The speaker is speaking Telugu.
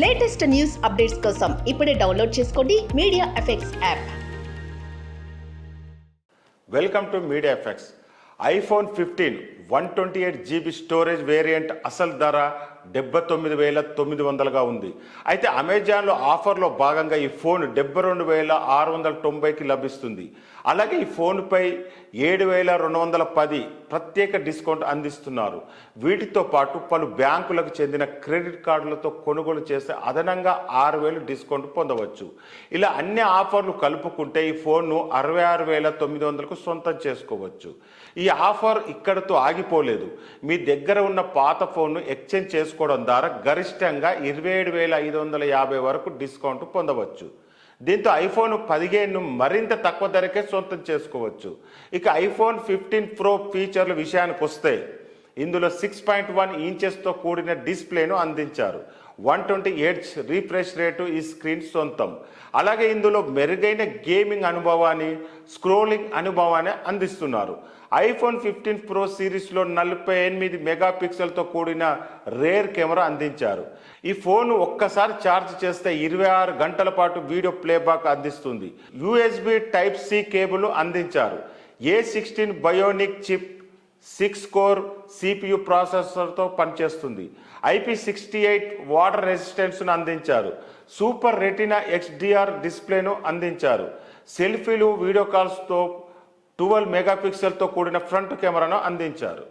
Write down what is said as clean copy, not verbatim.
లేటెస్ట్ న్యూస్ అప్డేట్స్ కోసం ఇప్పుడే డౌన్లోడ్ చేసుకోండి media effects app. Welcome to media effects. IPhone 15 128GB storage variant అసలు ధర 79,900గా ఉంది. అయితే అమెజాన్లో ఆఫర్లో భాగంగా ఈ ఫోన్ 72,690కి లభిస్తుంది. అలాగే ఈ ఫోన్పై 7,210 ప్రత్యేక డిస్కౌంట్ అందిస్తున్నారు. వీటితో పాటు పలు బ్యాంకులకు చెందిన క్రెడిట్ కార్డులతో కొనుగోలు చేస్తే అదనంగా 6,000 డిస్కౌంట్ పొందవచ్చు. ఇలా అన్ని ఆఫర్లు కలుపుకుంటే ఈ ఫోన్ను 66,900కు సొంతం చేసుకోవచ్చు. ఈ ఆఫర్ ఇక్కడతో ఆగిపోలేదు. మీ దగ్గర ఉన్న పాత ఫోన్ను ఎక్స్చేంజ్ చేసుకోవడం ద్వారా గరిష్టంగా 27,550 వరకు డిస్కౌంట్ పొందవచ్చు. దీంతో ఐఫోన్ 15ను మరింత తక్కువ ధరకే సొంతం చేసుకోవచ్చు. ఇక ఐఫోన్ 15 ప్రో ఫీచర్ల విషయానికి వస్తే ఇందులో 6.1 ఇంచెస్తో కూడిన డిస్ప్లేను అందించారు. 120Hz రీఫ్రెష్ రేటు ఈ స్క్రీన్ సొంతం. అలాగే ఇందులో మెరుగైన గేమింగ్ అనుభవాన్ని, స్క్రోలింగ్ అనుభవాన్ని అందిస్తున్నారు. ఐఫోన్ 15 ప్రో సిరీస్లో 48 మెగాపిక్సెల్తో కూడిన రేర్ కెమెరా అందించారు. ఈ ఫోన్ ఒక్కసారి ఛార్జ్ చేస్తే 26 గంటల పాటు వీడియో ప్లేబ్యాక్ అందిస్తుంది. USB Type-C కేబుల్ అందించారు. A16 bionic chip 6 core CPU ప్రాసెసర్తో పనిచేస్తుంది. IP68 వాటర్ రెసిస్టెన్స్ను అందించారు. సూపర్ రెటినా XDR డిస్ప్లేను అందించారు. సెల్ఫీలు, వీడియో కాల్స్తో 12 మెగాపిక్సెల్తో కూడిన ఫ్రంట్ కెమెరాను అందించారు.